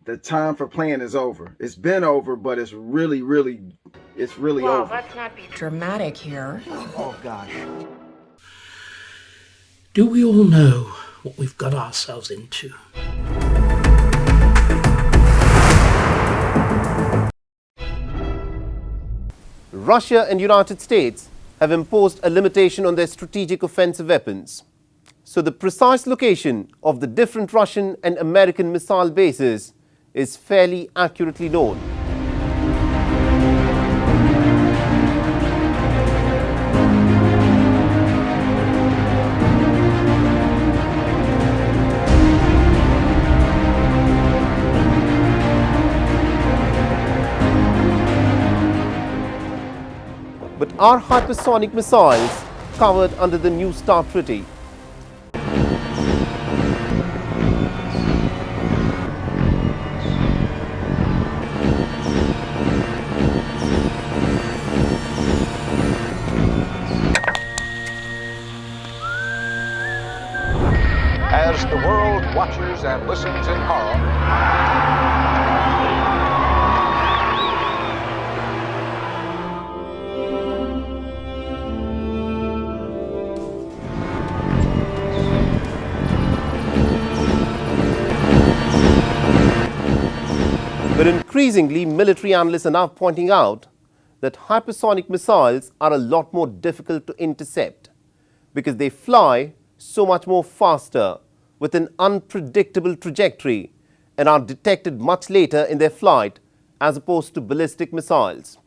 the time for playing is over. It's been over, but it's really Well, over. let's not be dramatic here. Oh, gosh. Do we all know what we've got ourselves into? Russia and United States have imposed a limitation on their strategic offensive weapons. So the precise location of the different Russian and American missile bases is fairly accurately known. But are hypersonic missiles covered under the New START Treaty? As the world watches and listens in horror, But increasingly, military analysts are now pointing out that hypersonic missiles are a lot more difficult to intercept because they fly so much more faster with an unpredictable trajectory and are detected much later in their flight as opposed to ballistic missiles.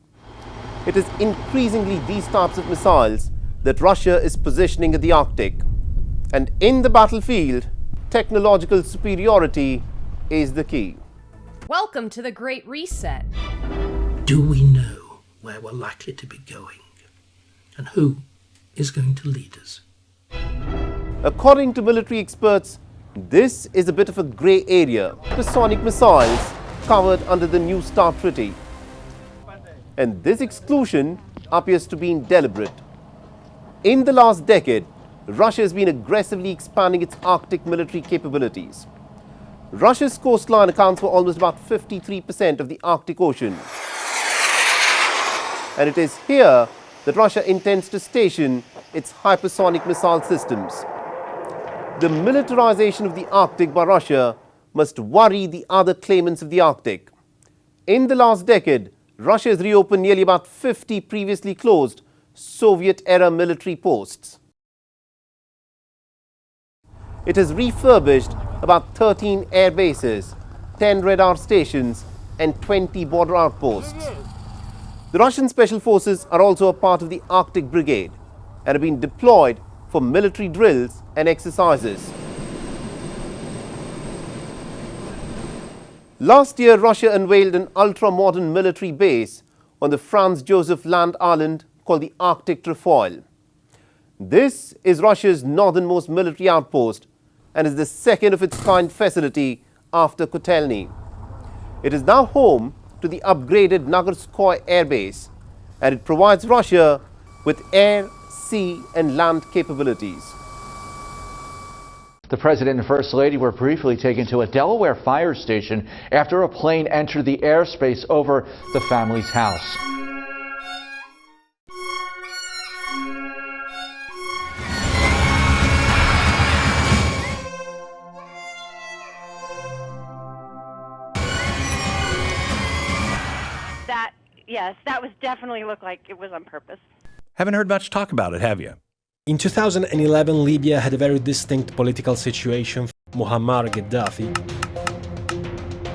It is increasingly these types of missiles that Russia is positioning in the Arctic. And in the battlefield, technological superiority is the key. Welcome to the Great Reset. Do we know where we're likely to be going? And who is going to lead us? According to military experts, this is a bit of a grey area. Hypersonic missiles covered under the New START Treaty. And this exclusion appears to be deliberate. In the last decade, Russia has been aggressively expanding its Arctic military capabilities. Russia's coastline accounts for almost about 53% of the Arctic Ocean. And it is here that Russia intends to station its hypersonic missile systems. The militarization of the Arctic by Russia must worry the other claimants of the Arctic. In the last decade, Russia has reopened nearly about 50 previously closed Soviet-era military posts. It has refurbished about 13 air bases, 10 radar stations and 20 border outposts. The Russian Special Forces are also a part of the Arctic Brigade and have been deployed for military drills and exercises. Last year, Russia unveiled an ultra-modern military base on the Franz Josef Land island called the Arctic Trefoil. This is Russia's northernmost military outpost and is the second of its kind facility after Kotelny. It is now home to the upgraded Nagarskoye Air Base, and it provides Russia with air, sea and land capabilities. The President and First Lady were briefly taken to a Delaware fire station after a plane entered the airspace over the family's house. Yes, that was definitely looked like it was on purpose. Haven't heard much talk about it, have you? In 2011, Libya had a very distinct political situation. Muammar Gaddafi.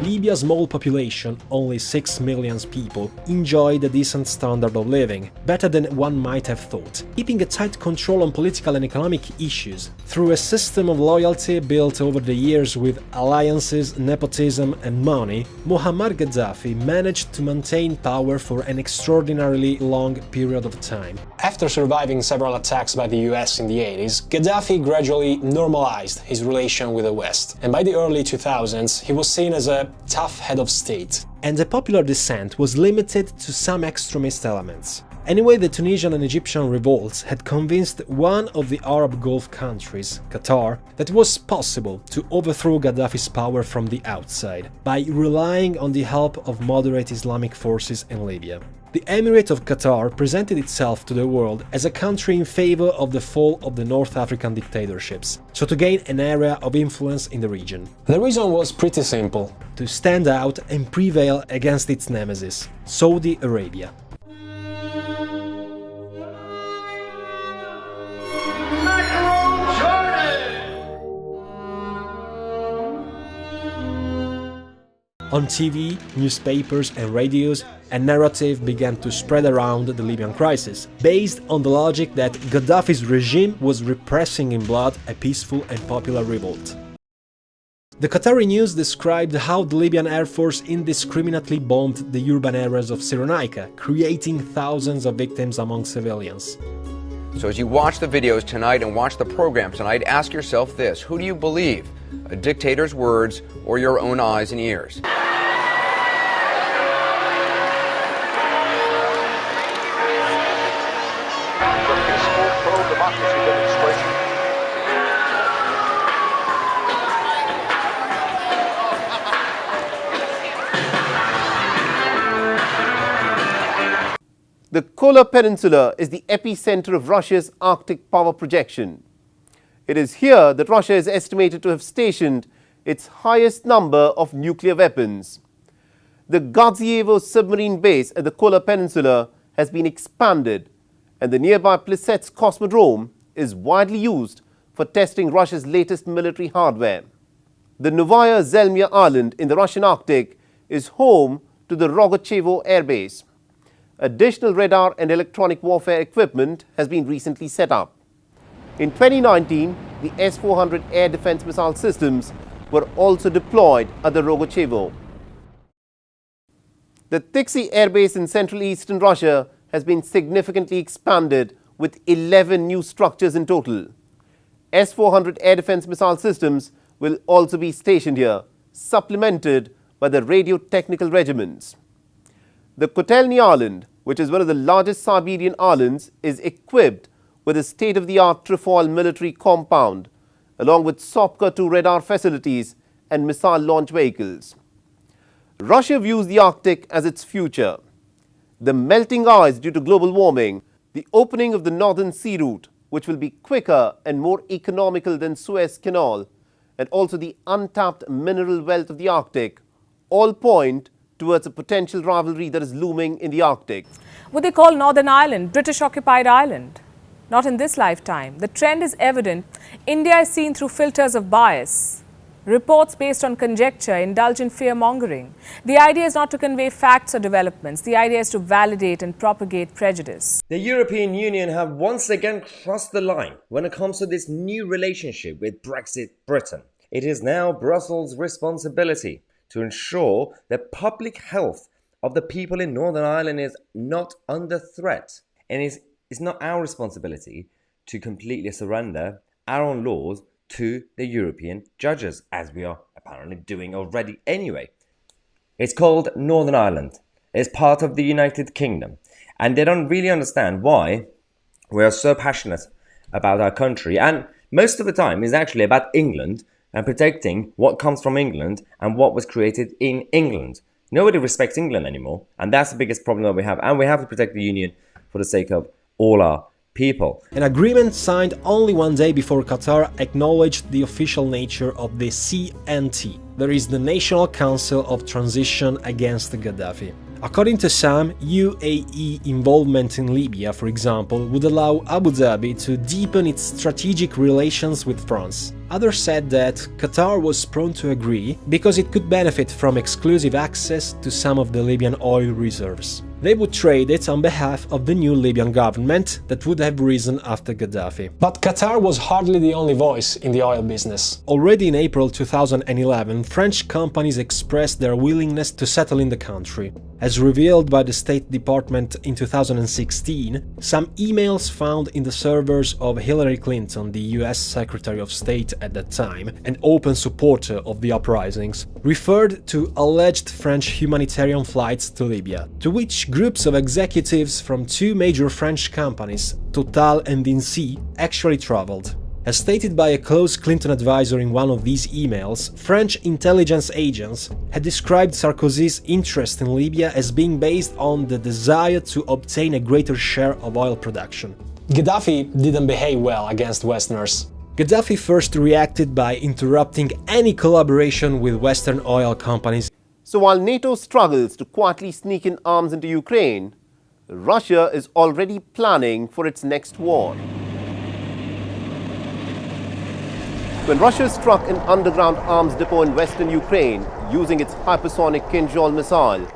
Libya's small population, only 6 million people, enjoyed a decent standard of living, better than one might have thought, keeping a tight control on political and economic issues through a system of loyalty built over the years with alliances, nepotism and money. Muammar Gaddafi managed to maintain power for an extraordinarily long period of time. After surviving several attacks by the US in the 80s, Gaddafi gradually normalized his relation with the West, and by the early 2000s he was seen as a tough head of state. And the popular dissent was limited to some extremist elements. Anyway, the Tunisian and Egyptian revolts had convinced one of the Arab Gulf countries, Qatar, that it was possible to overthrow Gaddafi's power from the outside by relying on the help of moderate Islamic forces in Libya. The Emirate of Qatar presented itself to the world as a country in favor of the fall of the North African dictatorships, so to gain an area of influence in the region. The reason was pretty simple: to stand out and prevail against its nemesis, Saudi Arabia. On TV, newspapers and radios, a narrative began to spread around the Libyan crisis, based on the logic that Gaddafi's regime was repressing in blood a peaceful and popular revolt. The Qatari news described how the Libyan Air Force indiscriminately bombed the urban areas of Cyrenaica, creating thousands of victims among civilians. So as you watch the videos tonight and watch the program tonight, ask yourself this: who do you believe? A dictator's words or your own eyes and ears? Pro-democracy demonstration. The Kola Peninsula is the epicenter of Russia's Arctic power projection. It is here that Russia is estimated to have stationed its highest number of nuclear weapons. The Gadzievo submarine base at the Kola Peninsula has been expanded, and the nearby Plesetsk Cosmodrome is widely used for testing Russia's latest military hardware. The Novaya Zemlya Island in the Russian Arctic is home to the Rogochevo Air Base. Additional radar and electronic warfare equipment has been recently set up. In 2019, the S-400 air defense missile systems were also deployed at the Rogochevo. The Tixi Air Base in central eastern Russia has been significantly expanded with 11 new structures in total. S-400 air defense missile systems will also be stationed here, supplemented by the radio technical regiments. The Kotelny Island, which is one of the largest Siberian islands, is equipped with a state-of-the-art Trefoil military compound, along with Sopka-2 radar facilities and missile launch vehicles. Russia views the Arctic as its future. The melting ice due to global warming, the opening of the northern sea route, which will be quicker and more economical than Suez Canal, and also the untapped mineral wealth of the Arctic, all point towards a potential rivalry that is looming in the Arctic. What they call Northern Ireland, British-occupied Ireland. Not in this lifetime. The trend is evident. India is seen through filters of bias. Reports based on conjecture indulge in fear-mongering. The idea is not to convey facts or developments. The idea is to validate and propagate prejudice. The European Union have once again crossed the line when it comes to this new relationship with Brexit Britain. It is now Brussels' responsibility to ensure that public health of the people in Northern Ireland is not under threat. And it's not our responsibility to completely surrender our own laws to the European judges, as we are apparently doing already anyway. It's called Northern Ireland. It's part of the United Kingdom. And they don't really understand why we are so passionate about our country. And most of the time is actually about England and protecting what comes from England and what was created in England. Nobody respects England anymore, and that's the biggest problem that we have. And we have to protect the Union for the sake of all our people. An agreement signed only one day before Qatar acknowledged the official nature of the CNT. There is the National Council of Transition Against Gaddafi. According to some, UAE involvement in Libya, for example, would allow Abu Dhabi to deepen its strategic relations with France. Others said that Qatar was prone to agree because it could benefit from exclusive access to some of the Libyan oil reserves. They would trade it on behalf of the new Libyan government that would have risen after Gaddafi. But Qatar was hardly the only voice in the oil business. Already in April 2011, French companies expressed their willingness to settle in the country. As revealed by the State Department in 2016, some emails found in the servers of Hillary Clinton, the US Secretary of State, at that time, an open supporter of the uprisings, referred to alleged French humanitarian flights to Libya, to which groups of executives from two major French companies, Total and Vinci, actually traveled. As stated by a close Clinton advisor in one of these emails, French intelligence agents had described Sarkozy's interest in Libya as being based on the desire to obtain a greater share of oil production. Gaddafi didn't behave well against Westerners. Gaddafi first reacted by interrupting any collaboration with Western oil companies. So while NATO struggles to quietly sneak in arms into Ukraine, Russia is already planning for its next war. When Russia struck an underground arms depot in western Ukraine using its hypersonic Kinzhal missile,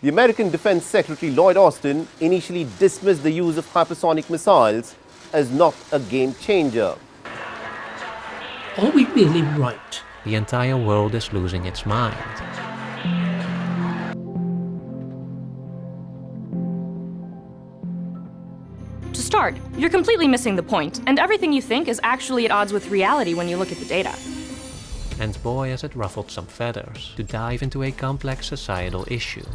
the American Defense Secretary Lloyd Austin initially dismissed the use of hypersonic missiles as not a game changer. Are we really right? The entire world is losing its mind. To start, you're completely missing the point, and everything you think is actually at odds with reality when you look at the data. And boy, has it ruffled some feathers to dive into a complex societal issue.